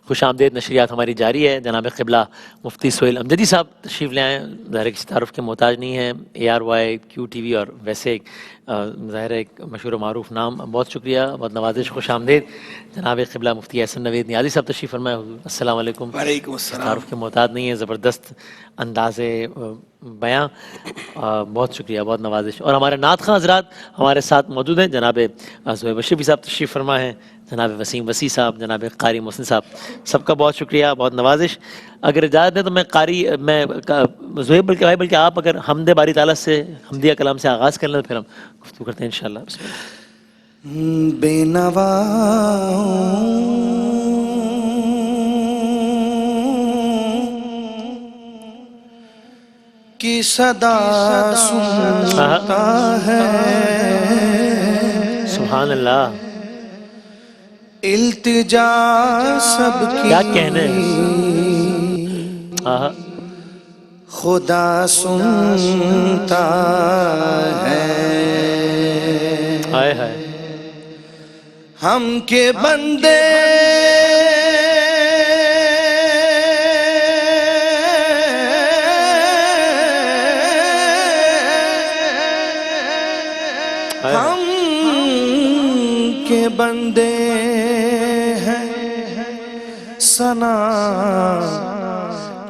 خوش آمدید نشریات ہماری جاری ہے. جناب قبلہ مفتی سہیل امجدی صاحب تشریف لے آئیں. ظاہر کسی تعارف کے محتاج نہیں ہیں. ARY QTV اور ویسے ظاہر ہے ایک مشہور و معروف نام. بہت شکریہ, بہت نوازش. خوش آمدید جناب قبلہ مفتی احسن نوید نیازی صاحب تشریف فرمائے. السلام علیکم. وعلیکم السلام. تعارف کے محتاج نہیں ہے, زبردست انداز بیاں. بہت شکریہ, بہت نوازش. اور ہمارے نعت خواں حضرات ہمارے ساتھ موجود ہیں. جناب زہیب شفیع صاحب تشریف فرما ہیں, جناب وسیم وسیع صاحب, جناب قاری محسن صاحب, سب کا بہت شکریہ, بہت نوازش. اگر اجازت دیں تو میں زہیب بلکہ آپ اگر حمد باری تعالیٰ سے حمدیہ کلام سے آغاز کر لیں تو پھر ہم گفتگو کرتے ہیں انشاءاللہ. بسم اللہ. بے نوا کی صدا سنتا ہے, سبحان اللہ. التجا سب کی کیا کہنے خدا سنتا ہے. ہائے ہائے. ہم کے بندے ہم کے بندے ہیں, ثنا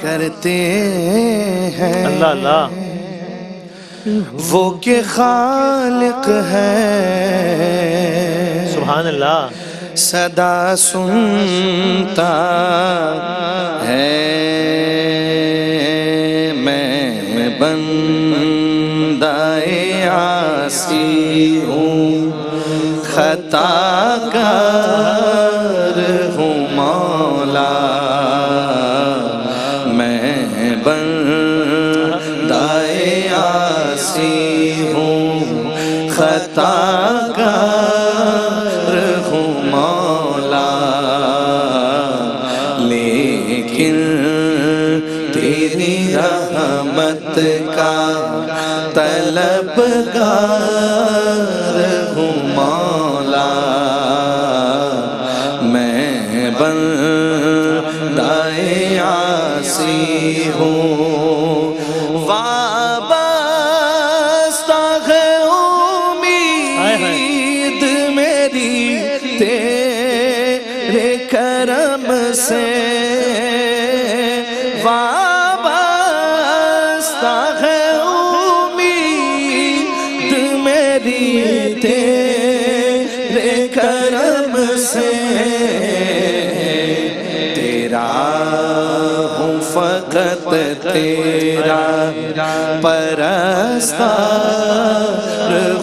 کرتے ہیں. اللہ اللہ. وہ کہ خالق ہے, سبحان اللہ. صدا سنتا ہے. میں بندہ عاصی ہوں, خطا کار ہوں مولا. میں بندہ عاصی ہوں, خطا کار ہوں مولا. لیکن تیری رحمت کا طلبگار ہوں مولا. میں بندہ عاصی ہوں, وابستہ ہے امید میری تیرے کرم سے. وابستہ ہے امید میری تیرے کرم سے. تیرا ہوں فقط تیرا پرستار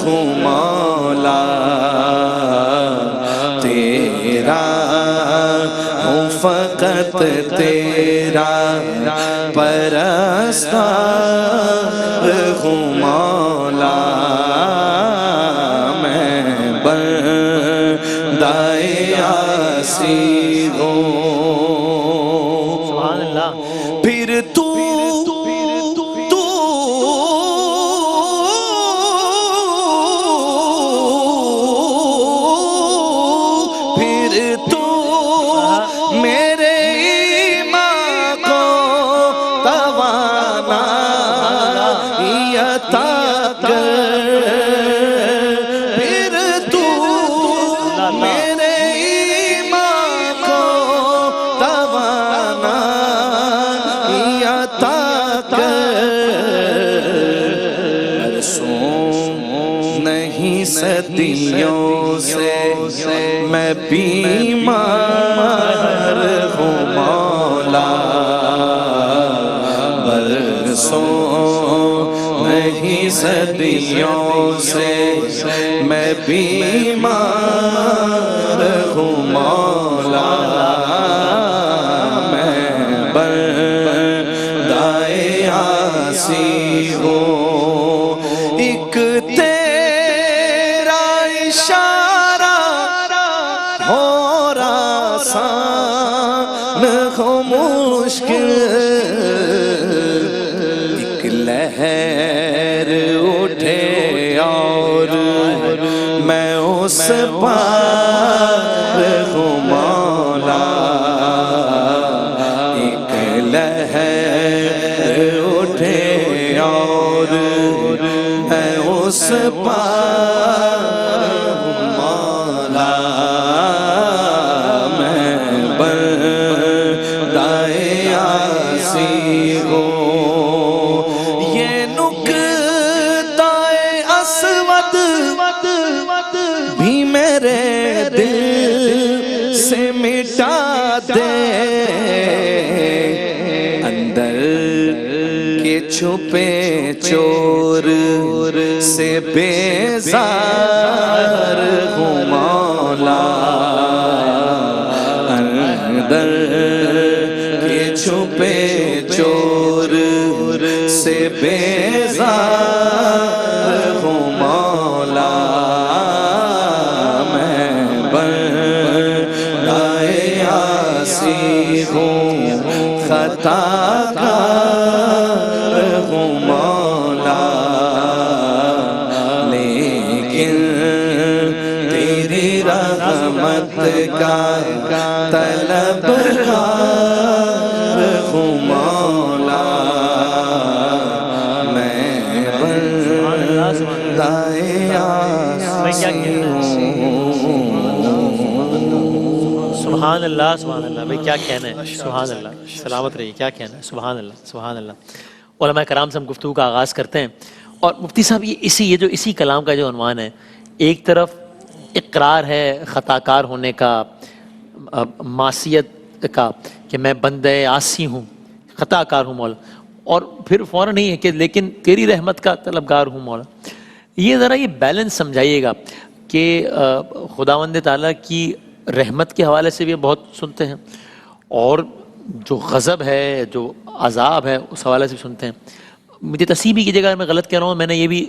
ہوں مولا. تیرا ہوں فقط تیرا پرستار ہوں مولا. میں بندہ عاصی ہوں. سبحان اللہ. پھر تو میرے ایمان کو توانائی عطا کر. پھر تو میرے ایمان کو توانائی عطا کر. برسوں نہیں صدیوں سے میں بیمار ہوں مولا. برسوں نہیں صدیوں سے میں بیمار ہوں مولا. میں بندہ عاصی ہوں. ایک تیرا اشارہ ہو آسان ہو مشکل. ایک لہر اٹھے اور میں اس پار ہوں مولا. اس پار مولا میں بندۂ عاصی ہوں یہ نکتہ اسود بھی میرے دل سے مٹا دے اندر کے چھپے چور سے بیزار ہوں مولا اندر کے چھپے چور سے بیزار ہوں مولا میں بندۂ عاصی ہوں خطا کار ہوں مولا لیکن تیری رحمت کا طلبگار ہوں مولا میں بندۂ عاصی ہوں سبحان اللہ سبحان اللہ. بھائی کیا کہنا ہے, سبحان اللہ, سلامت رہیے, کیا کہنا ہے, سبحان اللہ سبحان اللہ. علماء کرام سے ہم گفتگو کا آغاز کرتے ہیں اور مفتی صاحب یہ جو اسی کلام کا جو عنوان ہے, ایک طرف اقرار ہے خطا کار ہونے کا, معصیت کا کہ میں بندہ عاصی ہوں, خطا کار ہوں مولا, اور پھر فوراً نہیں ہے کہ لیکن تیری رحمت کا طلبگار ہوں مولا. یہ ذرا یہ بیلنس سمجھائیے گا کہ خداوند تعالیٰ کی رحمت کے حوالے سے بھی بہت سنتے ہیں اور جو غضب ہے جو عذاب ہے اس حوالے سے بھی سنتے ہیں. مجھے تصحیح بھی کیجیے گا میں غلط کہہ رہا ہوں, میں نے یہ بھی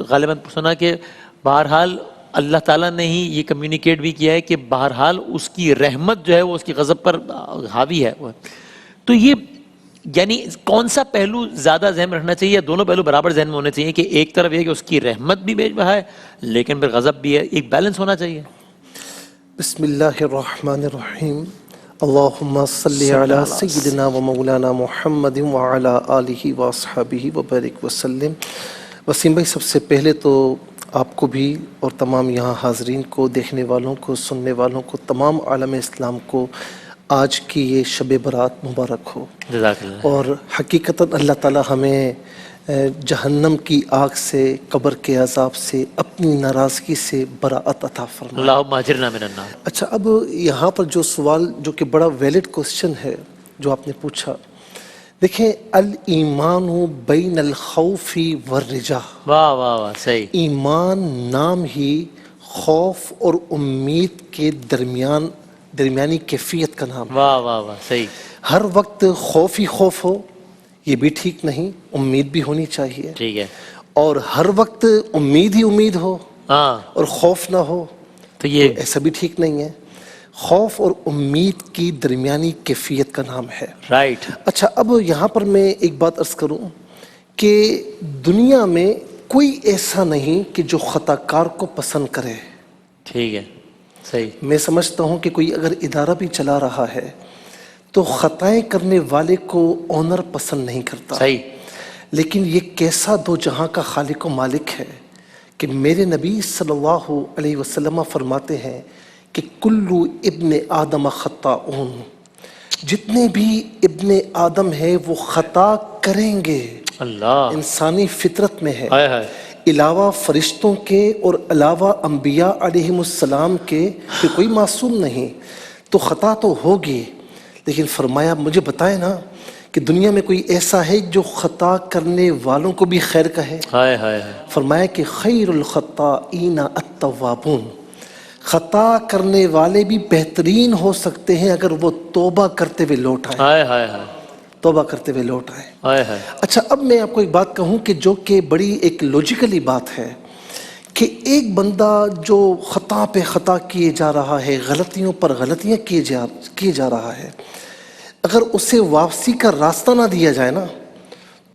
غالباً سنا کہ بہرحال اللہ تعالیٰ نے ہی یہ کمیونیکیٹ بھی کیا ہے کہ بہرحال اس کی رحمت جو ہے وہ اس کی غضب پر حاوی ہے. تو یہ یعنی کون سا پہلو زیادہ ذہن میں رکھنا چاہیے, یا دونوں پہلو برابر ذہن میں ہونے چاہیے کہ ایک طرف یہ کہ اس کی رحمت بھی بے بہا ہے لیکن پھر غضب بھی ہے, ایک بیلنس ہونا چاہیے. بسم اللہ الرحمن الرحیم. اللہم صلی علی سیدنا و مولانا محمد وعلی آلہ واصحابہ وبارک وسلم. وسیم بھائی, سب سے پہلے تو آپ کو بھی اور تمام یہاں حاضرین کو, دیکھنے والوں کو, سننے والوں کو, تمام عالم اسلام کو آج کی یہ شب برات مبارک ہو. جزاک اللہ. اور حقیقتاً اللہ تعالی ہمیں جہنم کی آگ سے, قبر کے عذاب سے, اپنی ناراضگی سے براعت عطا فرمائے. اللہم اجرنا من النار. اچھا, اب یہاں پر جو سوال جو کہ بڑا ویلڈ کوسچن ہے جو آپ نے پوچھا, دیکھیں الایمان بین الخوف والرجا. واہ واہ واہ, صحیح. ایمان نام ہی خوف اور امید کے درمیانی کیفیت کا نام ہے. واہ واہ واہ, صحیح. ہر وقت خوف ہی خوف ہو یہ بھی ٹھیک نہیں, امید بھی ہونی چاہیے. ٹھیک ہے. اور ہر وقت امید ہی امید ہو ہاں اور خوف نہ ہو تو یہ ایسا بھی ٹھیک نہیں ہے. خوف اور امید کی درمیانی کیفیت کا نام ہے. رائٹ. اچھا, اب یہاں پر میں ایک بات عرض کروں کہ دنیا میں کوئی ایسا نہیں کہ جو خطا کار کو پسند کرے. ٹھیک ہے, صحیح. میں سمجھتا ہوں کہ کوئی اگر ادارہ بھی چلا رہا ہے تو خطائیں کرنے والے کو اونر پسند نہیں کرتا. صحیح. لیکن یہ کیسا دو جہاں کا خالق و مالک ہے کہ میرے نبی صلی اللہ علیہ وسلم فرماتے ہیں کہ کلو ابن آدم خطاؤن, جتنے بھی ابن آدم ہیں وہ خطا کریں گے. اللہ, انسانی فطرت میں ہے. ہائے ہائے. علاوہ فرشتوں کے اور علاوہ انبیاء علیہم السلام کے کہ کوئی معصوم نہیں, تو خطا تو ہوگی. لیکن فرمایا مجھے بتائے نا کہ دنیا میں کوئی ایسا ہے جو خطا کرنے والوں کو بھی خیر کہے. ہائے ہائے. فرمایا کہ خیر الخطائین التوابون, خطا کرنے والے بھی بہترین ہو سکتے ہیں اگر وہ توبہ کرتے ہوئے لوٹ آئیں. ہائے ہائے ہائے. توبہ کرتے ہوئے لوٹ آئیں. ہائے ہائے. اچھا, اب میں آپ کو ایک بات کہوں کہ جو کہ بڑی ایک لوجیکلی بات ہے کہ ایک بندہ جو خطا پہ خطا کیے جا رہا ہے, غلطیوں پر غلطیاں کیے جا رہا ہے, اگر اسے واپسی کا راستہ نہ دیا جائے نا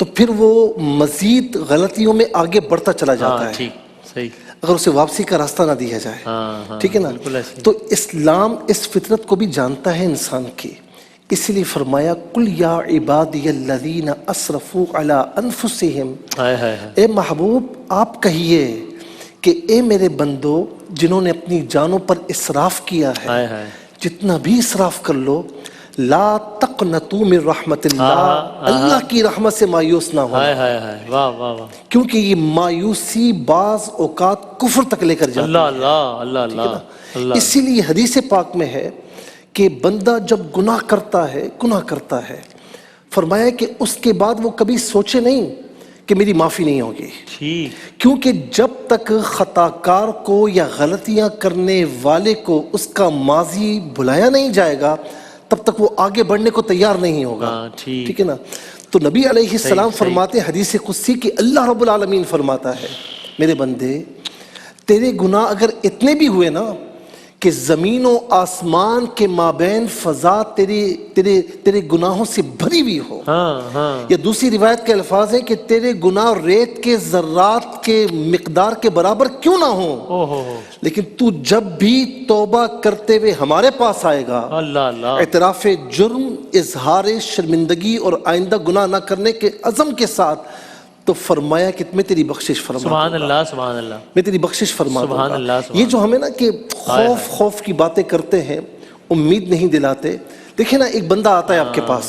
تو پھر وہ مزید غلطیوں میں آگے بڑھتا چلا جاتا ہے. ٹھیک, صحیح. اگر اسے واپسی کا راستہ نہ دیا جائے. ہاں ہاں, ٹھیک ہے نا. بالکل ایسے. تو اسلام اس فطرت کو بھی جانتا ہے انسان کی. اس لیے فرمایا قل یا عبادی الذین اسرفوا علی انفسہم، ہائے ہائے ہائے، اے محبوب آپ کہیے کہ اے میرے بندو جنہوں نے اپنی جانوں پر اسراف کیا ہے، ہائے ہائے، جتنا بھی اسراف کر لو، لا تقنطوا من رحمت اللہ، اللہ کی رحمت سے مایوس نہ ہونا، ہائے ہائے ہائے، واہ واہ واہ، کیونکہ یہ مایوسی بعض اوقات کفر تک لے کر جاتی اللہ ہے۔ اللہ اللہ اللہ اللہ، اسی لیے حدیث پاک میں ہے کہ بندہ جب گناہ کرتا ہے فرمایا کہ اس کے بعد وہ کبھی سوچے نہیں کہ میری معافی نہیں ہوگی، ٹھیک، کیونکہ جب تک خطا کار کو یا غلطیاں کرنے والے کو اس کا ماضی بھلایا نہیں جائے گا تب تک وہ آگے بڑھنے کو تیار نہیں ہوگا، ہاں ٹھیک، ٹھیک ہے نا؟ تو نبی علیہ السلام صحیح، فرماتے حدیث قدسی کہ اللہ رب العالمین فرماتا ہے میرے بندے تیرے گناہ اگر اتنے بھی ہوئے نا کہ زمین و آسمان کے مابین فضا تیرے گناہوں سے بھری ہوئی ہو، ہاں ہاں، یا دوسری روایت کے الفاظ ہیں کہ تیرے گناہ ریت کے ذرات کے مقدار کے برابر کیوں نہ ہوں، او ہو، لیکن تو جب بھی توبہ کرتے ہوئے ہمارے پاس آئے گا، اللہ اللہ، اعتراف جرم، اظہار شرمندگی اور آئندہ گناہ نہ کرنے کے عزم کے ساتھ، تو فرمایا کہ میں تیری بخشش فرما سبحان دوں گا، اللہ سبحان اللہ، میں تیری بخشش فرما دوں سبحان گا۔ اللہ، سبحان یہ جو ہمیں نا کہ خوف کی باتیں کرتے ہیں، امید نہیں دلاتے۔ دیکھیں نا ایک بندہ آتا ہے آپ کے پاس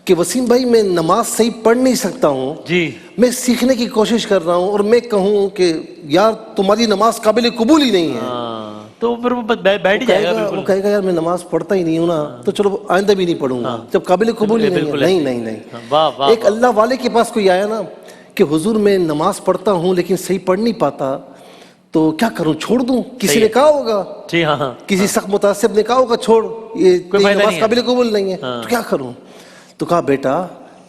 کہ وسیم بھائی میں نماز صحیح پڑھ نہیں سکتا ہوں، جی، میں سیکھنے کی کوشش کر رہا ہوں، اور میں کہوں کہ یار تمہاری نماز قابل قبول ہی نہیں ہے، ہاں، تو پھر وہ بیٹھ ہی جائے گا وہ بالکل، کہے گا یار میں نماز پڑھتا ہی نہیں ہوں نا، تو چلو آئندہ بھی نہیں پڑھوں گا جب قابل قبول ہی نہیں ہے۔ بالکل نہیں ایسے، نہیں نہیں، واہ واہ، ایک اللہ والے کے پاس کوئی آیا نا کہ حضور میں نماز پڑھتا ہوں لیکن صحیح پڑھ نہیں پاتا، تو کیا کروں، چھوڑ دوں؟ کسی نے کہا ہوگا، جی ہاں ہاں، کسی سخت متعصب نے کہا ہوگا چھوڑ، یہ کوئی فائدہ نماز نہیں ہے، قابل قبول نہیں ہے، تو کیا کروں؟ تو کہا بیٹا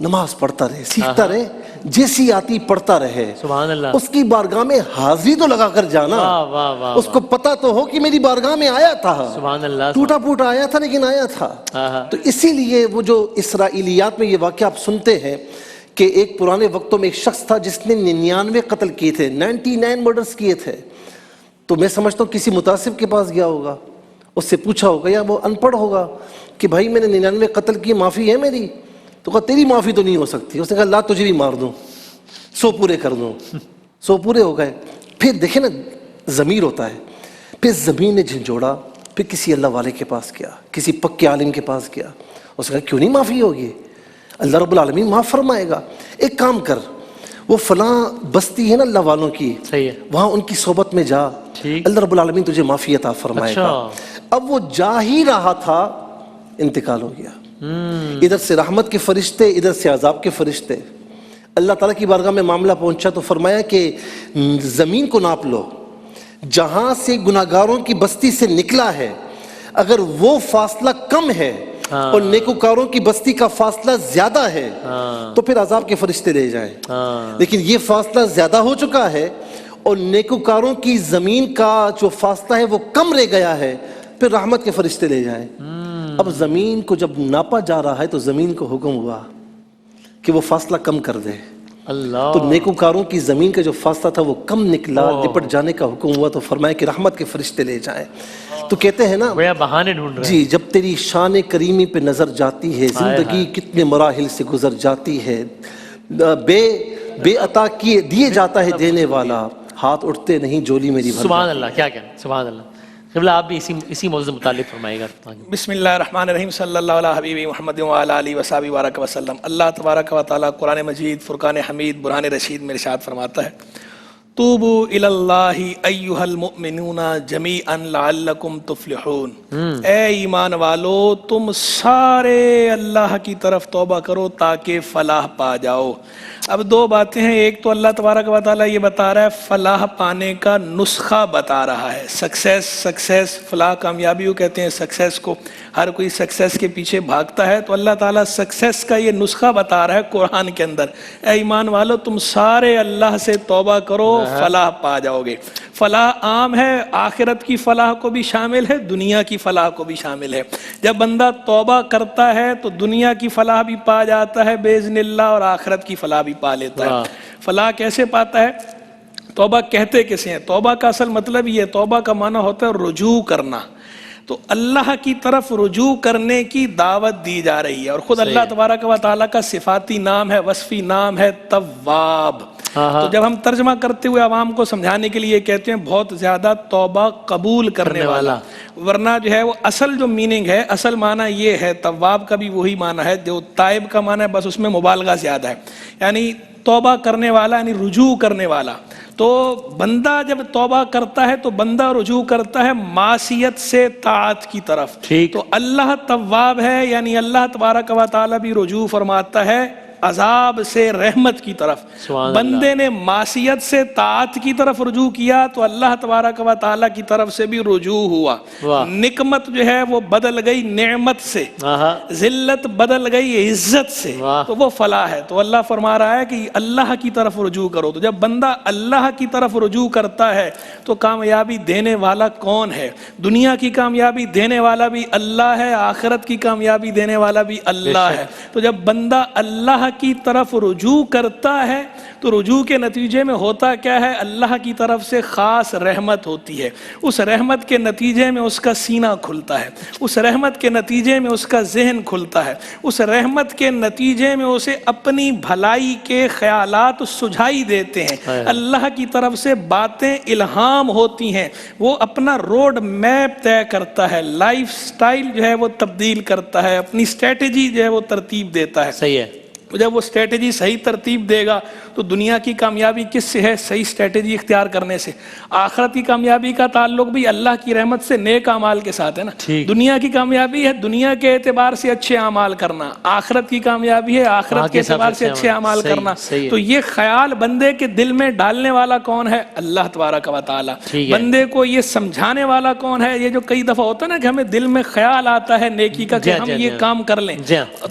نماز پڑھتا رہے، سیکھتا رہے، جیسی آتی پڑھتا رہے، سبحان اللہ، اس کی بارگاہ میں حاضری تو لگا کر جانا، واہ واہ واہ، اس کو پتا تو ہو کہ میری بارگاہ میں آیا تھا، سبحان اللہ، ٹوٹا پھوٹا آیا تھا لیکن آیا تھا۔ تو اسی لیے وہ جو اسرائیلیات میں یہ واقعہ آپ سنتے ہیں کہ ایک پرانے وقتوں میں ایک شخص تھا جس نے 99 قتل کیے تھے، 99 مرڈرز کیے تھے، تو میں سمجھتا ہوں کسی متعصب کے پاس گیا ہوگا، اس سے پوچھا ہوگا یا وہ ان پڑھ ہوگا کہ بھائی میں نے 99 قتل کیے، معافی ہے میری؟ تو کہا تیری معافی تو نہیں ہو سکتی۔ اس نے کہا لا تجھے بھی مار دوں، 100 پورے کر دوں، 100 پورے ہو گئے۔ پھر دیکھیں نا ضمیر ہوتا ہے، پھر زمین نے جھنجھوڑا، پھر کسی اللہ والے کے پاس گیا، کسی پکے عالم کے پاس گیا، اس نے کہا کیوں نہیں معافی ہوگی؟ اللہ رب العالمین معاف فرمائے گا، ایک کام کر، وہ فلاں بستی ہے نا اللہ والوں کی، صحیح ہے، وہاں ان کی صحبت میں جا، ٹھیک، اللہ رب العالمین تجھے معافی عطا فرمائے گا۔ اب وہ جا ہی رہا تھا، انتقال ہو گیا، ادھر سے رحمت کے فرشتے، ادھر سے عذاب کے فرشتے، اللہ تعالیٰ کی بارگاہ میں معاملہ پہنچا تو فرمایا کہ زمین کو ناپ لو، جہاں سے گناہگاروں کی بستی سے نکلا ہے اگر وہ فاصلہ کم ہے اور نیکوکاروں کی بستی کا فاصلہ زیادہ ہے تو پھر عذاب کے فرشتے لے جائیں، لیکن یہ فاصلہ زیادہ ہو چکا ہے اور نیکوکاروں کی زمین کا جو فاصلہ ہے وہ کم رہ گیا ہے، پھر رحمت کے فرشتے لے جائیں۔ اب زمین کو جب ناپا جا رہا ہے تو زمین کو حکم ہوا کہ وہ فاصلہ کم کر دے، اللہ، تو نیکوکاروں کی زمین کا جو فاصلہ تھا وہ کم نکلا، لپٹ جانے کا حکم ہوا تو فرمایا کہ رحمت کے فرشتے لے جائیں۔ تو کہتے ہیں نا وہ بہانے ڈھونڈ رہے جی، جب تیری شان کریمی پہ نظر جاتی ہے، زندگی کتنے مراحل سے گزر جاتی ہے، بے عطا کیے دیے جاتا ہے دینے والا، ہاتھ اٹھتے نہیں جولی میری بھر سبحان اللہ، کیا کہنا، سبحان اللہ۔ قبلہ آپ بھی اسی موضوع سے متعلق فرمائے گا۔ بسم اللہ الرحمن الرحیم، صلی اللہ علیہ حبیبی محمد وعلی آلہ وصحبہ بارک وسلم۔ اللہ تبارک و تعالیٰ قرآن مجید فرقان حمید برہان رشید میں ارشاد فرماتا ہے، توبوا الی اللہ ایھا المؤمنون جمیعا لعلکم تفلحون، اے ایمان والو تم سارے اللہ کی طرف توبہ کرو تاکہ فلاح پا جاؤ۔ اب دو باتیں ہیں، ایک تو اللہ تبارک و تعالیٰ یہ بتا رہا ہے، فلاح پانے کا نسخہ بتا رہا ہے، سکسیس، فلاح کامیابی کو کہتے ہیں سکسیس کو، ہر کوئی سکسیس کے پیچھے بھاگتا ہے، تو اللہ تعالیٰ سکسیس کا یہ نسخہ بتا رہا ہے قرآن کے اندر، اے ایمان والو تم سارے اللہ سے توبہ کرو فلاح پا جاؤ گے۔ فلاح عام ہے، آخرت کی فلاح کو بھی شامل ہے، دنیا کی فلاح کو بھی شامل ہے۔ جب بندہ توبہ کرتا ہے تو دنیا کی فلاح بھی پا جاتا ہے باذن اللہ، اور آخرت کی فلاح بھی پا لیتا ہے۔ فلاح کیسے پاتا ہے؟ توبہ کہتے کیسے ہیں؟ توبہ کا اصل مطلب یہ ہے، توبہ کا معنی ہوتا ہے رجوع کرنا۔ تو اللہ کی طرف رجوع کرنے کی دعوت دی جا رہی ہے. اور خود اللہ تبارک و تعالیٰ کا صفاتی نام ہے, وصفی نام ہے تواب. تو جب ہم ترجمہ کرتے ہوئے عوام کو سمجھانے کے لیے کہتے ہیں بہت زیادہ توبہ قبول کرنے والا, ورنہ جو ہے وہ اصل جو میننگ ہے, اصل معنی یہ ہے, تواب کا بھی وہی معنی ہے جو تائب کا معنی ہے, بس اس میں مبالغہ زیادہ ہے. یعنی توبہ کرنے والا یعنی رجوع کرنے والا. تو بندہ جب توبہ کرتا ہے تو بندہ رجوع کرتا ہے معصیت سے طاعت کی طرف. تو اللہ تواب ہے یعنی اللہ تبارک و تعالیٰ بھی رجوع فرماتا ہے عذاب سے رحمت کی طرف. بندے نے معصیت سے طاعت کی طرف رجوع کیا تو اللہ تبارک و تعالیٰ کی طرف سے بھی رجوع ہوا. نقمت جو ہے وہ بدل گئی نعمت سے, ذلت بدل گئی عزت سے, تو وہ فلاح ہے. تو اللہ فرما رہا ہے کہ اللہ کی طرف رجوع کرو. تو جب بندہ اللہ کی طرف رجوع کرتا ہے تو کامیابی دینے والا کون ہے؟ دنیا کی کامیابی دینے والا بھی اللہ ہے, آخرت کی کامیابی دینے والا بھی اللہ ہے. تو جب بندہ اللہ کی طرف رجوع کرتا ہے تو رجوع کے نتیجے میں ہوتا کیا ہے؟ اللہ کی طرف سے خاص رحمت ہوتی ہے. اس رحمت کے نتیجے میں اس کا سینہ کھلتا ہے, اس رحمت کے نتیجے میں اس کا ذہن کھلتا ہے, اس رحمت کے نتیجے میں اسے اپنی بھلائی کے خیالات سجھائی دیتے ہیں, اللہ کی طرف سے باتیں الہام ہوتی ہیں, وہ اپنا روڈ میپ طے کرتا ہے, لائف سٹائل جو ہے وہ تبدیل کرتا ہے, اپنی اسٹریٹجی جو ہے وہ ترتیب دیتا ہے. صحیح ہے. جب وہ اسٹریٹجی صحیح ترتیب دے گا تو دنیا کی کامیابی کس سے ہے؟ صحیح اسٹریٹجی اختیار کرنے سے. آخرت کی کامیابی کا تعلق بھی اللہ کی رحمت سے نیک اعمال کے ساتھ ہے نا. دنیا کی کامیابی ہے دنیا کے اعتبار سے اچھے اعمال کرنا, آخرت کی کامیابی ہے آخرت کے اعتبار سے اچھے اعمال کرنا. تو یہ خیال بندے کے دل میں ڈالنے والا کون ہے؟ اللہ تبارک و تعالیٰ. بندے کو یہ سمجھانے والا کون ہے؟ یہ جو کئی دفعہ ہوتا ہے نا کہ ہمیں دل میں خیال آتا ہے نیکی کا کہ ہم یہ کام کر لیں,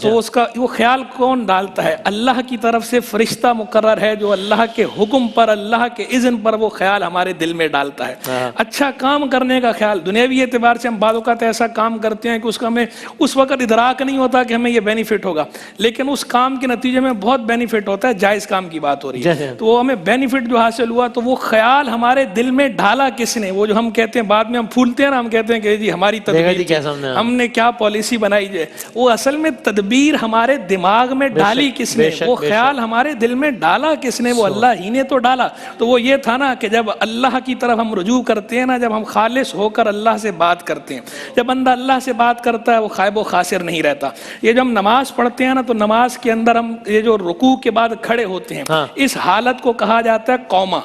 تو اس کا وہ خیال کون ڈالتا ہے؟ اللہ کی طرف سے فرشتہ مقرر ہے جو اللہ کے حکم پر, اللہ کے اذن پر وہ خیال ہمارے دل میں ڈالتا ہے. اچھا کام کرنے کا خیال. دنیاوی اعتبار سے ہم بعض اوقات ایسا کام کرتے ہیں کہ اس کا ہمیں اس وقت ادراک نہیں ہوتا کہ ہمیں یہ بینیفٹ ہوگا, لیکن اس کام کے نتیجے میں بہت بینیفٹ ہوتا ہے. جائز کام کی بات ہو رہی ہے تو وہ ہمیں بینیفٹ جو حاصل ہوا تو وہ خیال ہمارے دل میں ڈالا کس نے؟ وہ جو ہم کہتے ہیں بعد میں ہم پھولتے ہیں نا, ہم کہتے ہیں کہ جی ہماری تدبیر, ہم نے کیا پالیسی بنائی ہے. وہ اصل میں تدبیر ہمارے دماغ میں ڈالی کس نے؟ وہ خیال ہمارے دل میں ڈالا کس نے؟ وہ اللہ ہی نے تو ڈالا. تو وہ یہ تھا نا کہ جب اللہ کی طرف ہم رجوع کرتے ہیں نا, جب ہم خالص ہو کر اللہ سے بات کرتے ہیں, جب بندہ اللہ سے بات کرتا ہے وہ خائب و خاسر نہیں رہتا. یہ جو ہم نماز پڑھتے ہیں نا تو نماز کے اندر ہم یہ جو رکوع کے بعد کھڑے ہوتے ہیں, اس حالت کو کہا جاتا ہے قوما.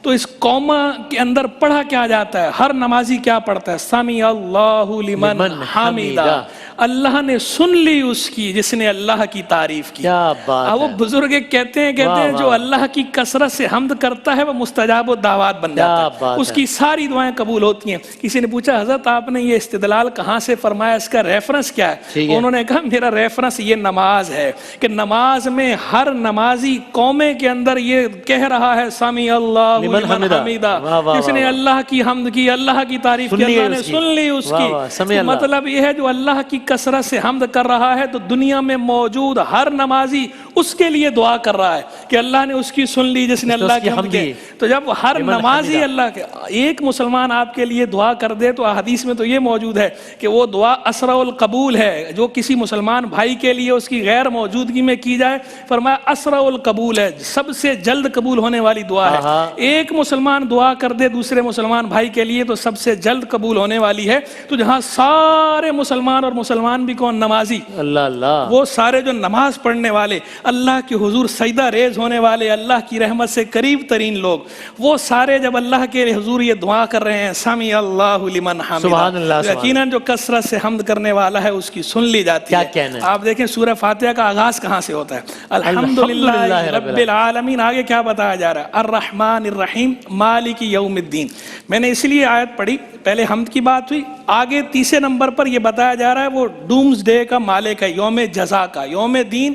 تو اس قوما کے اندر پڑھا کیا جاتا ہے؟ ہر نمازی کیا پڑھتا ہے؟ سمی اللہ لمن حمیدہ. اللہ نے سن لی اس کی جس نے اللہ کی تعریف کی. وہ بزرگ کہتے ہیں جو اللہ کی کثرت سے حمد کرتا ہے وہ مستجاب الدعوات بن جاتا ہے, اس کی ساری دعائیں قبول ہوتی ہیں. کسی نے پوچھا حضرت آپ نے یہ استدلال کہاں سے فرمایا, اس کا ریفرنس کیا ہے؟ انہوں نے کہا میرا ریفرنس یہ نماز ہے کہ نماز میں ہر نمازی قومے کے اندر یہ کہہ رہا ہے سمی اللہ لمن حمیدہ, جس نے اللہ کی حمد کی, اللہ کی تعریف کی, اللہ نے سن لی اس کی. مطلب یہ ہے جو اللہ کی کثرت سے حمد کر رہا ہے تو دنیا میں موجود ہر نمازی اس کے لیے دعا کر رہا ہے کہ اللہ نے اس کی سن لی جس نے اللہ کی حمد کی. تو جب ہر نمازی اللہ کے, ایک مسلمان آپ کے لیے دعا کر دے تو حدیث میں تو یہ موجود ہے کہ وہ دعا اسرع القبول ہے. جو کسی مسلمان بھائی کے لیے اس کی غیر موجودگی میں کی جائے, فرمایا اسرع القبول ہے, سب سے جلد قبول ہونے والی دعا ہے. ایک مسلمان دعا کر دے دوسرے مسلمان بھائی کے لیے تو سب سے جلد قبول ہونے والی ہے. تو جہاں سارے مسلمان, اور مسلمان بھی کون؟ نمازی. اللہ, وہ سارے جو نماز پڑھنے والے, اللہ کے حضور سجدہ ریز ہونے والے, اللہ کی رحمت سے قریب ترین لوگ, وہ سارے جب اللہ کے حضور یہ دعا کر رہے ہیں سمی اللہ لمن حمیدہ, یقیناً جو کثرت سے حمد کرنے والا ہے اس کی سن لی جاتی ہے. آپ دیکھیں سورہ فاتحہ کا آغاز کہاں سے ہوتا ہے؟ الحمدللہ رب العالمین. آگے کیا بتایا جا رہا ہے؟ الرحمن الرحیم مالک یوم الدین. میں نے اس لیے آیت پڑھی, پہلے حمد کی بات ہوئی, آگے تیسرے نمبر پر یہ بتایا جا رہا ہے وہ ڈومز ڈے کا مالک ہے, یوم جزا کا. یوم دین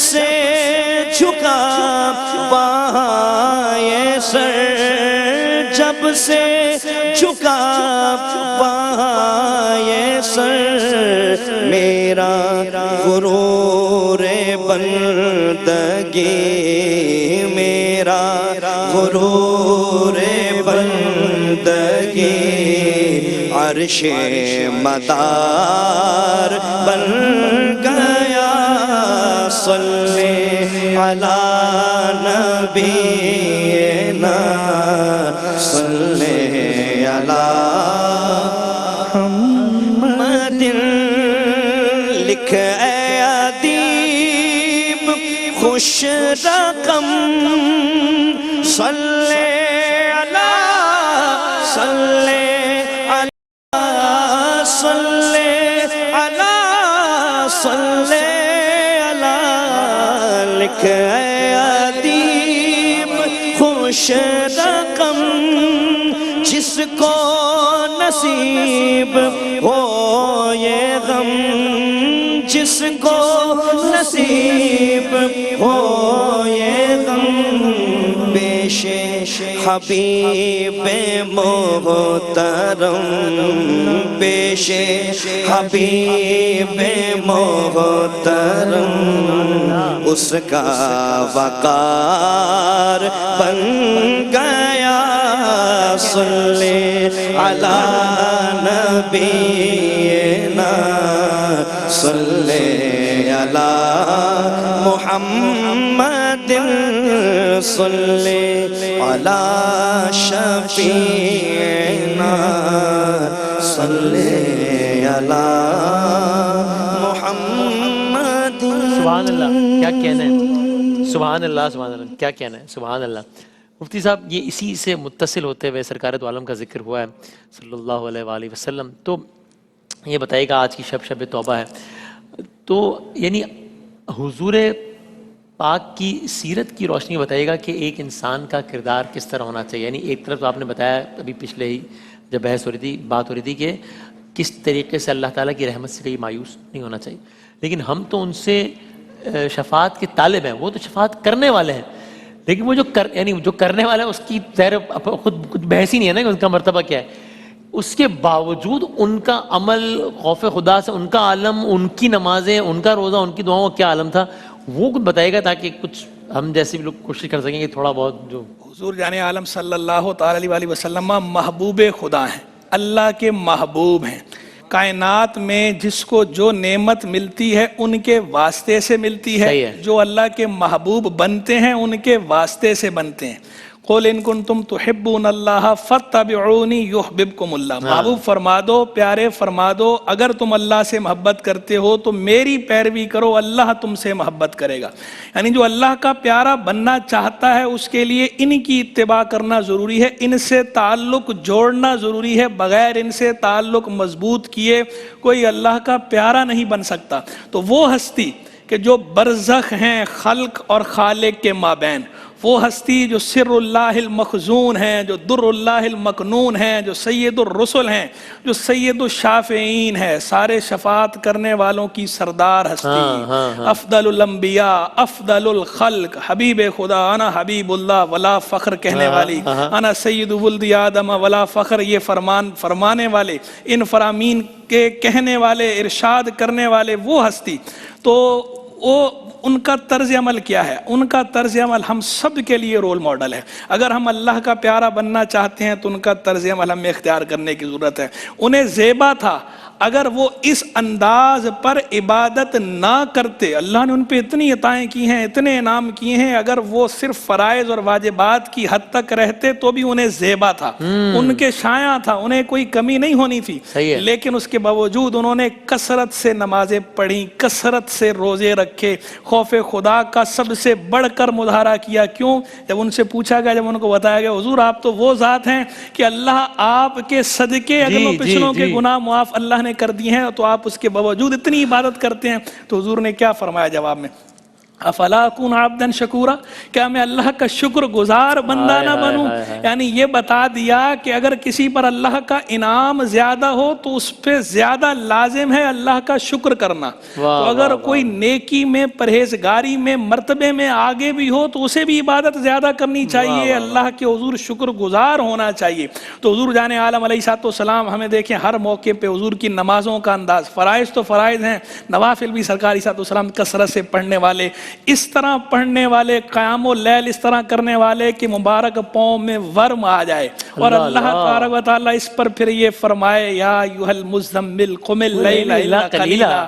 سے جھکا پائے سر، جب سے جھکا پائے سر، میرا غرور بندگی، میرا غرور بندگی عرش مدار بن گیا، صلی علی نبینا، صلی علی محمد، لکھ اے ادیب خوش رقم، صلی علی، صلی صلی علی، لکھ اے ادیب خوش رقم، جس کو نصیب ہو یہ غم، جس کو نصیب ہو یہ غم، پیش حبیب محترم، پیش حبیب محترم، اس کا وقار بن گیا، صلی علی نبینا، صلی علی محمد، صلی علی شفیعنا، صلی علی محمد۔ سبحان اللہ، کیا کہنا ہے، سبحان اللہ، سبحان اللہ، کیا کہنا ہے، سبحان اللہ۔ مفتی صاحب، یہ اسی سے متصل ہوتے ہوئے سرکار دو عالم کا ذکر ہوا ہے صلی اللہ علیہ وآلہ وسلم، تو یہ بتائیے گا آج کی شب توبہ ہے، تو یعنی حضور پاک کی سیرت کی روشنی بتائیے گا کہ ایک انسان کا کردار کس طرح ہونا چاہیے۔ یعنی ایک طرف تو آپ نے بتایا ابھی پچھلے ہی جب بحث ہو رہی تھی، بات ہو رہی تھی کہ کس طریقے سے اللہ تعالیٰ کی رحمت سے کہیں مایوس نہیں ہونا چاہیے، لیکن ہم تو ان سے شفاعت کے طالب ہیں، وہ تو شفاعت کرنے والے ہیں، لیکن وہ یعنی جو کرنے والا ہے اس کی خود کچھ بحث ہی نہیں ہے نا کہ ان کا مرتبہ کیا ہے، اس کے باوجود ان کا عمل خوف خدا سے، ان کا عالم، ان کی نمازیں، ان کا روزہ، ان کی دعاؤں کا کیا عالم تھا، وہ کچھ بتائے گا تاکہ کچھ ہم جیسے بھی لوگ کوشش کر سکیں کہ تھوڑا بہت جو حضور جان عالم صلی اللہ تعالی علیہ وسلم محبوب خدا ہیں، اللہ کے محبوب ہیں، کائنات میں جس کو جو نعمت ملتی ہے ان کے واسطے سے ملتی ہے، جو اللہ کے محبوب بنتے ہیں ان کے واسطے سے بنتے ہیں۔ قُلْ إِن كُنتُمْ تُحِبُّونَ اللَّهَ فَاتَّبِعُونِي يُحْبِبْكُمُ اللَّهُ، محبوب فرما دو، پیارے فرما دو، اگر تم اللہ سے محبت کرتے ہو تو میری پیروی کرو، اللہ تم سے محبت کرے گا۔ یعنی جو اللہ کا پیارا بننا چاہتا ہے اس کے لیے ان کی اتباع کرنا ضروری ہے، ان سے تعلق جوڑنا ضروری ہے، بغیر ان سے تعلق مضبوط کیے کوئی اللہ کا پیارا نہیں بن سکتا۔ تو وہ ہستی کہ جو برزخ ہیں خلق اور خالق کے مابین، وہ ہستی جو سر اللہ المخزون ہیں، جو در اللہ المکنون ہیں، جو سید الرسل ہیں، جو سید الشافعین ہیں، سارے شفاعت کرنے والوں کی سردار ہستی، افضل الانبیاء، افضل الخلق، حبیب خدا، انا حبیب اللہ ولا فخر کہنے والی، انا سید ولد آدم ولا فخر، یہ فرمانے والے، ان فرامین کے کہنے والے، ارشاد کرنے والے وہ ہستی، تو وہ ان کا طرز عمل کیا ہے؟ ان کا طرز عمل ہم سب کے لیے رول ماڈل ہے۔ اگر ہم اللہ کا پیارا بننا چاہتے ہیں تو ان کا طرز عمل ہمیں اختیار کرنے کی ضرورت ہے۔ انہیں زیبا تھا، اگر وہ اس انداز پر عبادت نہ کرتے، اللہ نے ان پہ اتنی عطائیں کی ہیں، اتنے انعام کیے ہیں، اگر وہ صرف فرائض اور واجبات کی حد تک رہتے تو بھی انہیں زیبا تھا، ان کے شایع تھا، انہیں کوئی کمی نہیں ہونی تھی، لیکن اس کے باوجود انہوں نے کثرت سے نمازیں پڑھی، کثرت سے روزے رکھے، خوف خدا کا سب سے بڑھ کر مظاہرہ کیا۔ کیوں؟ جب ان سے پوچھا گیا، جب ان کو بتایا گیا حضور آپ تو وہ ذات ہیں کہ اللہ آپ کے صدقے اگلوں پچھلوں کے گناہ معاف اللہ نے کر دی ہیں، تو آپ اس کے باوجود اتنی عبادت کرتے ہیں، تو حضور نے کیا فرمایا جواب میں؟ افلا اکون عبدا شکورا، کیا میں اللہ کا شکر گزار بندہ نہ بنوں؟ یعنی یہ بتا دیا کہ اگر کسی پر اللہ کا انعام زیادہ ہو تو اس پہ زیادہ لازم ہے اللہ کا شکر کرنا۔ تو اگر کوئی نیکی میں، پرہیزگاری میں، مرتبے میں آگے بھی ہو تو اسے بھی عبادت زیادہ کرنی چاہیے، اللہ کے حضور شکر گزار ہونا چاہیے۔ تو حضور جان عالم علیہ السلام ہمیں دیکھیں ہر موقع پہ حضور کی نمازوں کا انداز، فرائض تو فرائض ہیں، نوافل بھی سرکار علیہ السلام کثرت سے پڑھنے والے، اس طرح پڑھنے والے، قیام و لیل اس طرح کرنے والے کہ مبارک پاؤں میں ورم آ جائے۔ اور اللہ تبارک و تعالیٰ اس پر پھر یہ فرمائے یا ایھا المزمل قم اللیل الا قلیلا،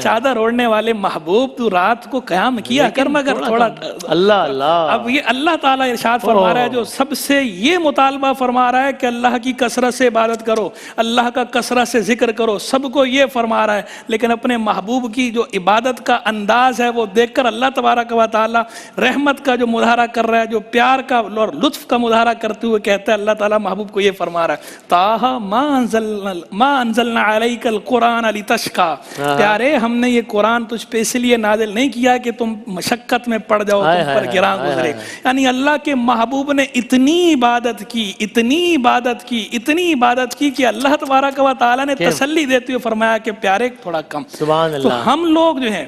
چادر اوڑھنے والے محبوب تو رات کو قیام کیا کر مگر تھوڑا۔ اللہ اللہ، اب یہ اللہ تعالیٰ ارشاد فرما رہا ہے، جو سب سے یہ مطالبہ فرما رہا ہے کہ اللہ کی کثرت سے عبادت کرو، اللہ کا کثرت سے ذکر کرو، سب کو یہ فرما رہا ہے، لیکن اپنے محبوب کی جو عبادت کا انداز ہے وہ دیکھ کر اللہ تبارک و تعالی رحمت کا جو مظاہرہ کر رہا ہے، جو پیار کا اور لطف کا مظاہرہ کرتے ہوئے کہتا ہے، اللہ تعالیٰ محبوب کو یہ فرما رہا ہے طٰہٰ ما انزلنا علیک القرآن لتشقیٰ، پیارے ہم نے یہ قرآن تجھ پہ اس لیے نازل نہیں کیا کہ تم مشقت میں پڑ جاؤ، تم پر گراں گزرے۔ یعنی اللہ کے محبوب نے اتنی عبادت کی، اتنی عبادت کی، اتنی عبادت کی کہ اللہ تبارک و تعالیٰ نے تسلی دیتے ہوئے فرمایا کہ پیارے تھوڑا کم۔ سبحان اللہ۔ تو ہم لوگ جو ہیں،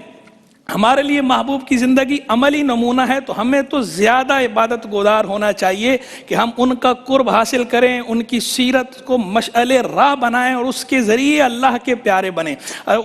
ہمارے لیے محبوب کی زندگی عملی نمونہ ہے، تو ہمیں تو زیادہ عبادت گزار ہونا چاہیے کہ ہم ان کا قرب حاصل کریں، ان کی سیرت کو مشعل راہ بنائیں اور اس کے ذریعے اللہ کے پیارے بنیں۔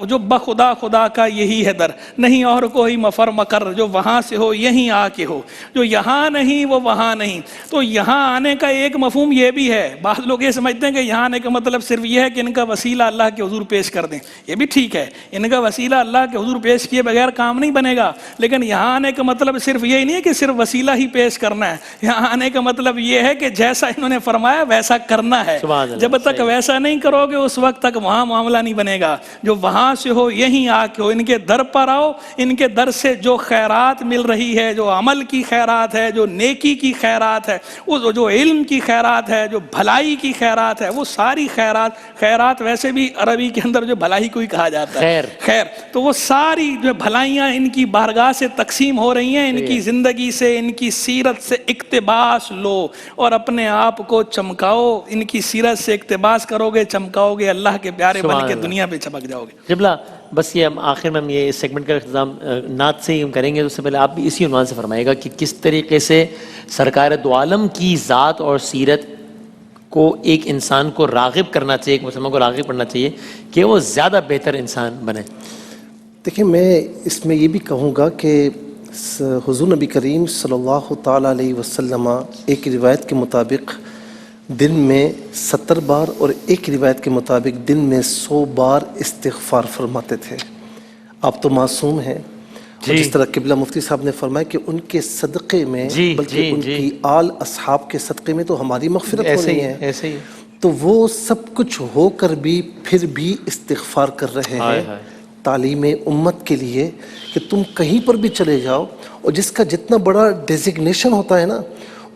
جو بخدا خدا کا یہی ہے در، نہیں اور کوئی مفر مکر، جو وہاں سے ہو یہیں آ کے ہو، جو یہاں نہیں وہ وہاں نہیں۔ تو یہاں آنے کا ایک مفہوم یہ بھی ہے، بعض لوگ یہ سمجھتے ہیں کہ یہاں آنے کا مطلب صرف یہ ہے کہ ان کا وسیلہ اللہ کے حضور پیش کر دیں، یہ بھی ٹھیک ہے، ان کا وسیلہ اللہ کے حضور پیش کیے بغیر کام نہیں بنے گا، لیکن یہاں آنے کا مطلب صرف یہی نہیں ہے کہ صرف وسیلہ ہی پیش کرنا ہے، یہاں آنے کا مطلب یہ ہے کہ جیسا انہوں نے فرمایا ویسا کرنا ہے۔ جب تک ویسا نہیں کرو گے اس وقت تک وہاں معاملہ نہیں بنے گا۔ جو وہاں سے ہو یہیں آ کے ہو، ان کے در پر آؤ، ان کے در سے جو خیرات مل رہی ہے، جو عمل کی خیرات ہے، جو نیکی کی خیرات ہے، جو علم کی خیرات ہے، جو بھلائی کی خیرات ہے، وہ ساری خیرات ویسے بھی عربی کے اندر جو بھلائی کو ہی کہا جاتا ہے، خیر، تو وہ ساری جو بھلائیاں ان کی بارگاہ سے تقسیم ہو رہی ہیں، ان کی زندگی سے، ان کی سیرت سے اقتباس لو اور اپنے آپ کو چمکاؤ۔ ان کی سیرت سے اقتباس کرو گے، چمکاؤ گے، اللہ کے پیارے بن کے دنیا پہ چمک جاؤ گے۔ جبلا بس یہ ہم آخر میں ہم یہ اس سیگمنٹ کا اختتام نعت سے ہی ہم کریں گے، اس سے پہلے آپ بھی اسی عنوان سے فرمائے گا کہ کس طریقے سے سرکار دو عالم کی ذات اور سیرت کو ایک انسان کو راغب کرنا چاہیے، ایک مسلمان کو راغب کرنا چاہیے کہ وہ زیادہ بہتر انسان بنے۔ دیکھیں، میں اس میں یہ بھی کہوں گا کہ حضور نبی کریم صلی اللہ تعالیٰ علیہ وسلم ایک روایت کے مطابق دن میں 70 بار اور ایک روایت کے مطابق دن میں 100 بار استغفار فرماتے تھے۔ آپ تو معصوم ہیں، اور جس طرح قبلہ مفتی صاحب نے فرمایا کہ ان کے صدقے میں، بلکہ ان کی آل اصحاب کے صدقے میں تو ہماری مغفرت ہونی ہے، ایسے ہی تو وہ سب کچھ ہو کر بھی پھر بھی استغفار کر رہے ہیں۔ تعلیم امت کے لیے کہ تم کہیں پر بھی چلے جاؤ، اور جس کا جتنا بڑا ڈیزگنیشن ہوتا ہے نا،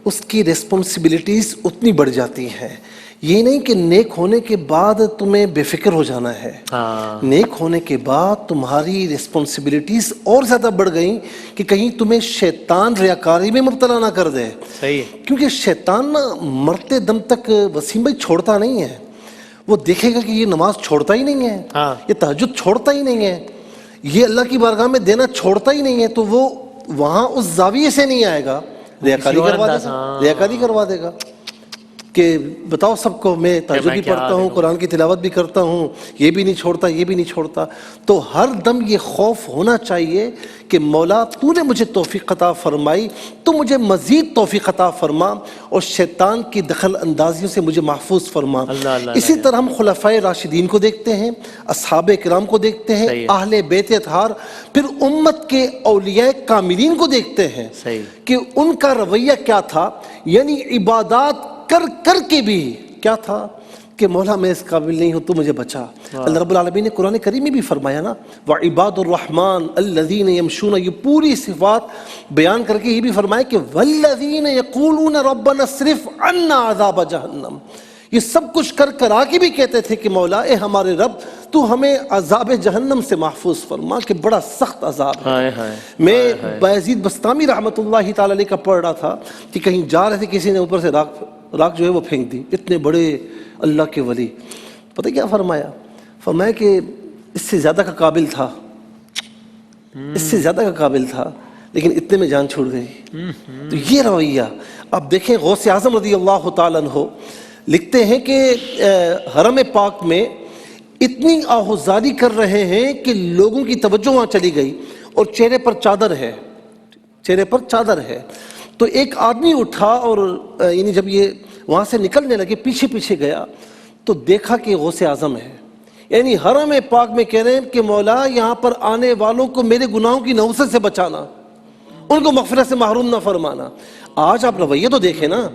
اس کی ریسپانسبلٹیز اتنی بڑھ جاتی ہیں۔ یہ نہیں کہ نیک ہونے کے بعد تمہیں بے فکر ہو جانا ہے، نیک ہونے کے بعد تمہاری ریسپانسبلٹیز اور زیادہ بڑھ گئیں کہ کہیں تمہیں شیطان ریاکاری میں مبتلا نہ کر دے۔ صحیح، کیونکہ شیطان نا مرتے دم تک وسیم بھائی چھوڑتا نہیں ہے، وہ دیکھے گا کہ یہ نماز چھوڑتا ہی نہیں ہے، یہ تہجد چھوڑتا ہی نہیں ہے، یہ اللہ کی بارگاہ میں دینا چھوڑتا ہی نہیں ہے، تو وہ وہاں اس زاویے سے نہیں آئے گا، ریاکاری کروا دے گا کہ بتاؤ سب کو میں تہجد بھی پڑھتا ہوں، قرآن کی تلاوت بھی کرتا ہوں، یہ بھی نہیں چھوڑتا، یہ بھی نہیں چھوڑتا۔ تو ہر دم یہ خوف ہونا چاہیے کہ مولا تو نے مجھے توفیق عطا فرمائی، تو مجھے مزید توفیق عطا فرما اور شیطان کی دخل اندازیوں سے مجھے محفوظ فرما۔ اسی طرح ہم خلفائے راشدین کو دیکھتے ہیں، اصحاب کرام کو دیکھتے ہیں، اہل بیت اطہار، پھر امت کے اولیاء کاملین کو دیکھتے ہیں کہ ان کا رویہ کیا تھا، یعنی عبادات کر کر کے بھی کیا تھا کہ مولا میں اس قابل نہیں ہوں، تو مجھے بچا۔ اللہ رب العالمین نے قرآن کریم میں بھی فرمایا نا، وعباد الرحمن الذین یمشون، یہ پوری صفات بیان کر کے یہ بھی فرمایا کہ والذین یقولون ربنا اصرف عنا عذاب جہنم، یہ سب کچھ کر کر آگے بھی کہتے تھے کہ مولا اے ہمارے رب تو ہمیں عذاب جہنم سے محفوظ فرما کہ بڑا سخت عذاب ہے۔ ہائے ہائے میں بایزید بستامی رحمۃ اللہ تعالی علیہ کا پڑھ رہا تھا کہ کہیں جا رہے تھے، کسی نے اوپر سے راکھ جو ہے وہ پھینک دی، اتنے بڑے اللہ کے ولی، پتہ کیا فرمایا؟ فرمایا کہ اس سے زیادہ کا قابل تھا، اس سے زیادہ کا قابل تھا، لیکن اتنے میں جان چھوڑ گئی۔ تو یہ رویہ اب دیکھیں، غوث اعظم رضی اللہ تعالیٰ عنہ لکھتے ہیں کہ حرم پاک میں اتنی آہوزاری کر رہے ہیں کہ لوگوں کی توجہ وہاں چلی گئی، اور چہرے پر چادر ہے، چہرے پر چادر ہے۔ تو ایک آدمی اٹھا اور یعنی جب یہ وہاں سے نکلنے لگے، پیچھے پیچھے گیا تو دیکھا کہ غوث اعظم ہے، یعنی حرم پاک میں کہہ رہے ہیں کہ مولا یہاں پر آنے والوں کو میرے گناہوں کی نحوست سے بچانا، ان کو مغفرت سے محروم نہ فرمانا۔ آج آپ رویہ تو دیکھیں نا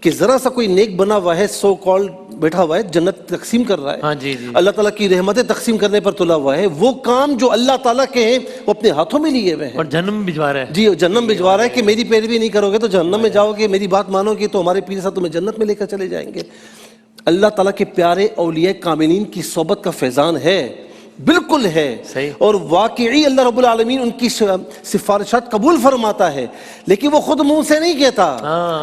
کہ ذرا سا کوئی نیک بنا ہوا ہے، سو کال بیٹھا ہوا ہے، جنت تقسیم کر رہا ہے، ہاں جی جی، اللہ تعالیٰ کی رحمتیں تقسیم کرنے پر تلا ہوا ہے، وہ کام جو اللہ تعالیٰ کے ہیں وہ اپنے ہاتھوں میں لیے ہوئے ہیں، اور جنم بھجوا رہا ہے۔ جی جہنم بھجوا رہا ہے کہ میری پیروی نہیں کرو گے تو جہنم میں جاؤ گے، میری بات مانو گے تو ہمارے پیر صاحب تمہیں جنت میں لے کر چلے جائیں گے۔ اللہ تعالیٰ کے پیارے اولیاء کاملین کی صحبت کا فیضان ہے، بالکل ہے، صحیح، اور واقعی اللہ رب العالمین ان کی سفارشات قبول فرماتا ہے، لیکن وہ خود منہ سے نہیں کہتا،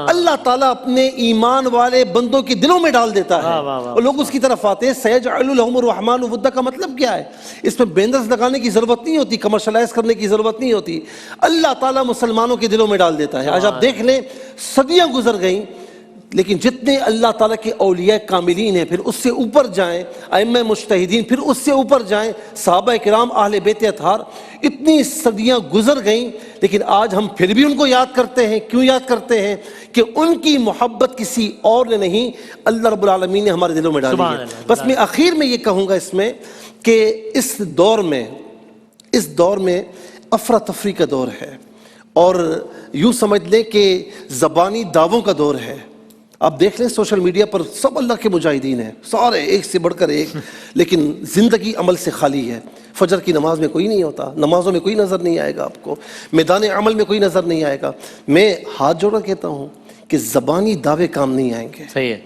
اللہ تعالیٰ اپنے ایمان والے بندوں کے دلوں میں ڈال دیتا ہے، اور لوگ اس کی طرف آتے ہیں۔ سیجعل لهم الرحمن ودا کا مطلب کیا ہے؟ اس میں بینرز لگانے کی ضرورت نہیں ہوتی، کمرشلائز کرنے کی ضرورت نہیں ہوتی، اللہ تعالیٰ مسلمانوں کے دلوں میں ڈال دیتا ہے۔ آج آپ دیکھ لیں، صدیاں گزر گئیں، لیکن جتنے اللہ تعالیٰ کے اولیاء کاملین ہیں، پھر اس سے اوپر جائیں، ائمہ مجتہدین، پھر اس سے اوپر جائیں، صحابہ کرام، اہل بیت اطہار، اتنی صدیاں گزر گئیں، لیکن آج ہم پھر بھی ان کو یاد کرتے ہیں۔ کیوں یاد کرتے ہیں؟ کہ ان کی محبت کسی اور نے نہیں، اللہ رب العالمین نے ہمارے دلوں میں ڈالی ہے۔ بس میں آخر میں یہ کہوں گا اس میں کہ اس دور میں افراتفری کا دور ہے، اور یوں سمجھ لیں کہ زبانی دعووں کا دور ہے۔ آپ دیکھ لیں سوشل میڈیا پر سب اللہ کے مجاہدین ہیں، سارے ایک سے بڑھ کر ایک، لیکن زندگی عمل سے خالی ہے۔ فجر کی نماز میں کوئی نہیں ہوتا، نمازوں میں کوئی نظر نہیں آئے گا آپ کو، میدان عمل میں کوئی نظر نہیں آئے گا۔ میں ہاتھ جوڑ کر کہتا ہوں کہ زبانی دعوے کام نہیں آئیں گے، صحیح ہے۔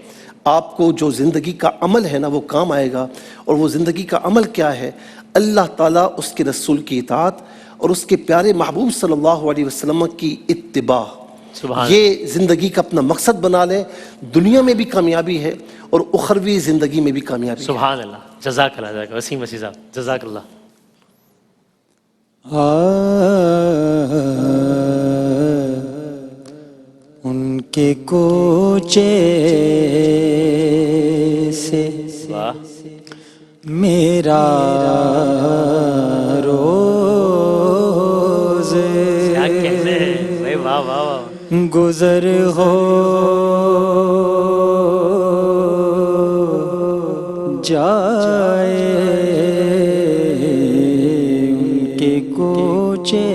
آپ کو جو زندگی کا عمل ہے نا وہ کام آئے گا۔ اور وہ زندگی کا عمل کیا ہے؟ اللہ تعالیٰ، اس کے رسول کی اطاعت، اور اس کے پیارے محبوب صلی اللہ علیہ وسلم کی اتباع، یہ زندگی کا اپنا مقصد بنا لیں۔ دنیا میں بھی کامیابی ہے اور اخروی زندگی میں بھی کامیابی ہے۔ سبحان اللہ، جزاک اللہ، جزاک اللہ وسیم مسیح صاحب، جزاک اللہ۔ ان کے کوچے سے میرا روز کیا کہنے ہیں بھائی، واہ واہ واہ، گزر ہو جائے ان کے کوچے،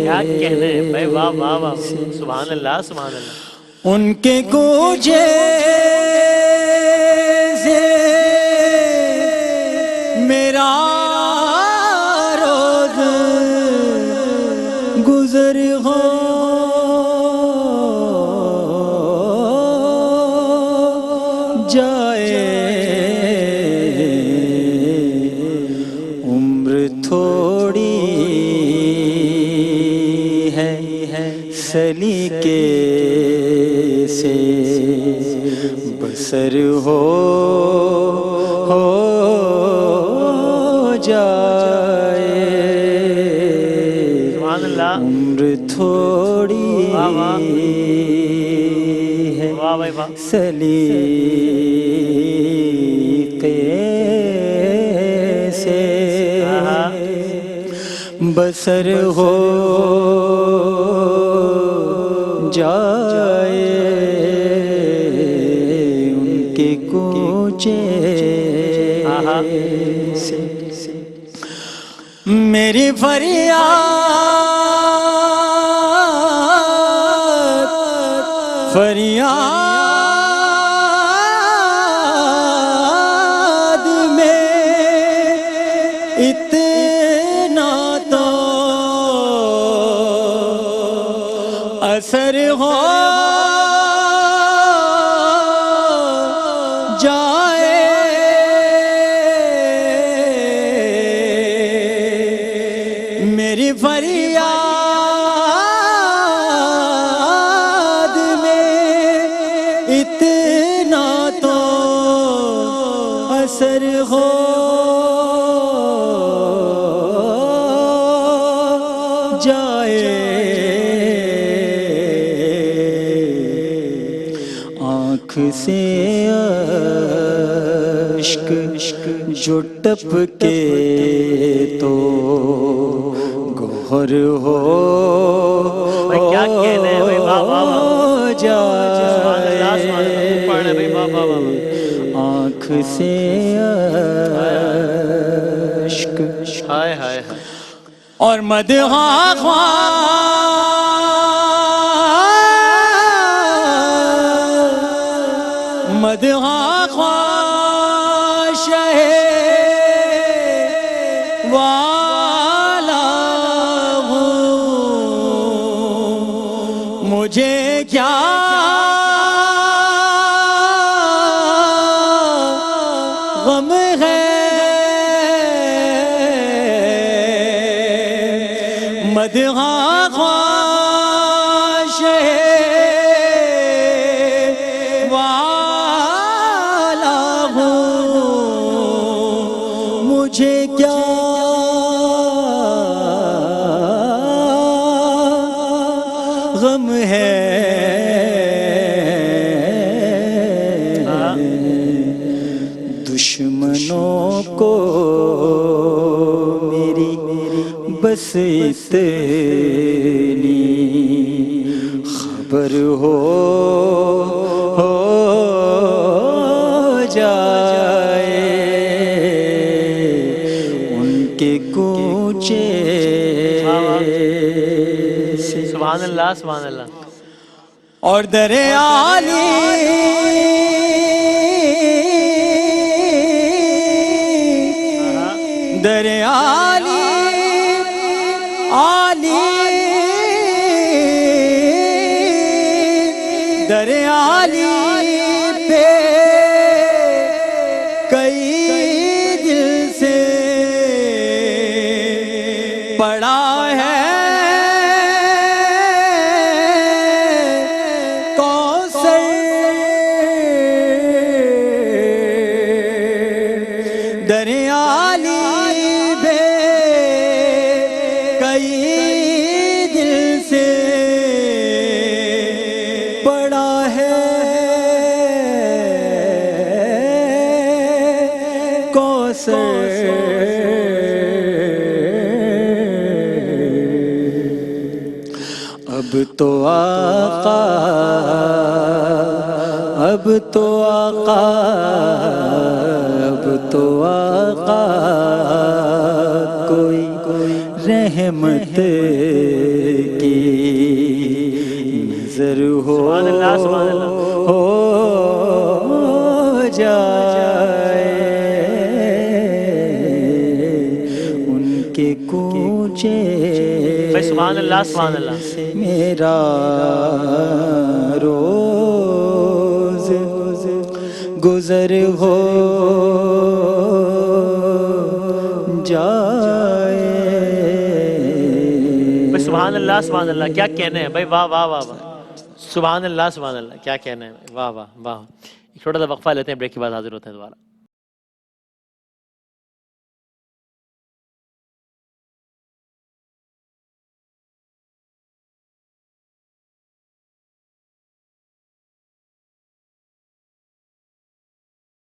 کیا کہنے ہیں بھائی، واہ واہ واہ، سبحان اللہ سبحان اللہ۔ ان کے کوچے سے میرا روز گزر ہو جائے، عمر تھوڑی ہے سلیقے سے بسر ہو جائے، سبحان اللہ، عمر تھوڑی واہ واہ، ہے واہ بھائی واہ، سلیقے سے بسر ہو جائے، ان کے کوچے سے میری فریاد میں اتنا تو اثر ہو جائے، آنکھ سے اشک جو ٹپکے تو گوہر ہو بھائی کیا کہنے ہیں بھائی، واہ واہ واہ، سبحان اللہ سبحان اللہ، خوب پڑھ رہے ہیں بھائی، واہ واہ واہ۔ آنکھ سے اشک ہائے ہائے ہائے، اور مدحاں خواہ شہ والا ہوں، مجھے کیا غم ہے مدحاں خواہ شہ والا ہوں، مجھے کیا غم ہے دشمنوں کو میری بس اتنی خبر ہو جائے ان کے کوچے سے سبحان اللہ سبحان اللہ۔ اور در عالی در عالی عالی در عالی پہ کئی دل سے پڑا ہے در عالی بے کئی دل سے پڑا ہے کوثر۔ اب تو آقا اب تو آقا اب تو آقا کوئی رحمت کی نظر ہو سبحان اللہ سبحان اللہ۔ ہو جائے ان کے کوچے بھائی سبحان اللہ سبحان اللہ۔ میرا روز گزر ہو جائے۔ بھائی سبحان اللہ سبحان اللہ، کیا کہنے ہیں بھائی، واہ واہ واہ واہ، سبحان اللہ سبحان اللہ، کیا کہنے ہیں، واہ واہ واہ۔ ایک چھوٹا سا وقفہ لیتے ہیں، بریک کے بعد حاضر ہوتے ہیں دوبارہ۔